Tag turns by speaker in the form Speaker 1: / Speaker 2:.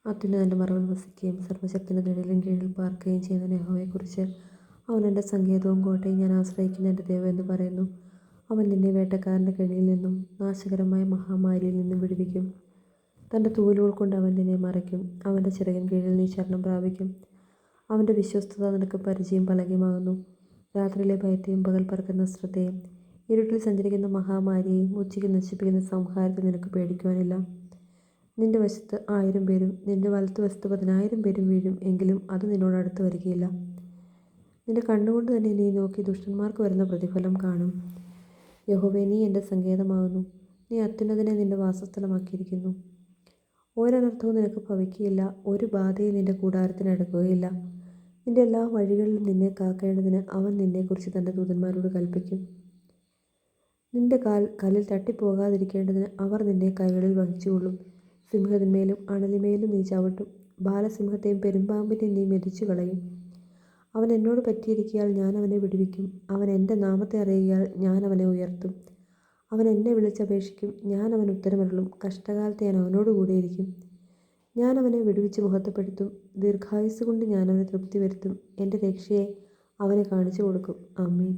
Speaker 1: അത്യുന്നതൻ്റെ മറവിൽ വസിക്കുകയും സർവ്വശക്തൻ്റെ നിഴലിൻ കീഴിൽ പാർക്കുകയും ചെയ്യുന്ന യഹോവയെക്കുറിച്ച് അവൻ എൻ്റെ സങ്കേതവും കോട്ടയും ഞാൻ ആശ്രയിക്കുന്ന എൻ്റെ ദൈവം എന്ന് പറയുന്നു. അവൻ നിന്നെ വേട്ടക്കാരൻ്റെ കെണിയിൽ നിന്നും നാശകരമായ മഹാമാരിയിൽ നിന്നും വിടുവിക്കും. തൻ്റെ തൂവലുകൾ കൊണ്ട് അവൻ നിന്നെ മറയ്ക്കും. അവൻ്റെ ചിറകിൻ കീഴിൽ നീ ശരണം പ്രാപിക്കും. അവൻ്റെ വിശ്വസ്തത നിനക്ക് പരിചയം പലകയുമാകുന്നു. രാത്രിയിലെ ഭയത്തെയും പകൽ പറക്കുന്ന അസ്ത്രത്തെയും ഇരുട്ടിൽ സഞ്ചരിക്കുന്ന മഹാമാരിയെയും ഉച്ചയ്ക്ക് നശിപ്പിക്കുന്ന സംഹാരത്തെ നിനക്ക് പേടിക്കുവാനില്ല. നിന്റെ വശത്ത് 1000 പേരും നിന്റെ വലത്തുവശത്ത് 10,000 പേരും വീഴും, എങ്കിലും അത് നിന്നോട് അടുത്ത് വരികയില്ല. നിന്റെ കണ്ണുകൊണ്ട് തന്നെ നീ നോക്കി ദുഷ്ടന്മാർക്ക് വരുന്ന പ്രതിഫലം കാണും. യഹോവേ, നീ എൻ്റെ സങ്കേതമാകുന്നു. നീ അത്യുന്നതനെ നിന്റെ വാസസ്ഥലമാക്കിയിരിക്കുന്നു. ഒരനർത്ഥവും നിനക്ക് ഭവിക്കുകയില്ല, ഒരു ബാധയും നിന്റെ കൂടാരത്തിന് അടുക്കുകയില്ല. നിന്റെ എല്ലാ വഴികളിലും നിന്നെ കാക്കേണ്ടതിന് അവൻ നിന്നെക്കുറിച്ച് തൻ്റെ ദൂതന്മാരോട് കൽപ്പിക്കും. നിന്റെ കാൽ കല്ലിൽ തട്ടിപ്പോകാതിരിക്കേണ്ടതിന് അവർ നിന്നെ കൈകളിൽ വഹിച്ചുകൊള്ളും. സിംഹത്തിന്മേലും അണലിമേലും നീ ചവിട്ടും. ബാലസിംഹത്തെയും പെരുമ്പാമ്പിനെയും നീ മെതിച്ചു കളയും. അവൻ എന്നോട് പറ്റിയിരിക്കയാൽ ഞാൻ അവനെ വിടുവിക്കും. അവൻ എൻ്റെ നാമത്തെ അറിയുകയാൽ ഞാൻ അവനെ ഉയർത്തും. അവൻ എന്നെ വിളിച്ചപേക്ഷിക്കും, ഞാൻ അവന് ഉത്തരമരുളും. കഷ്ടകാലത്ത് ഞാൻ അവനോട് കൂടിയിരിക്കും. ഞാൻ അവനെ വിടുവിച്ച് മഹത്വപ്പെടുത്തും. ദീർഘായുസ്സുകൊണ്ട് ഞാൻ അവന് തൃപ്തി വരുത്തും. എൻ്റെ രക്ഷയെ അവന് കാണിച്ചു കൊടുക്കും. ആമേൻ.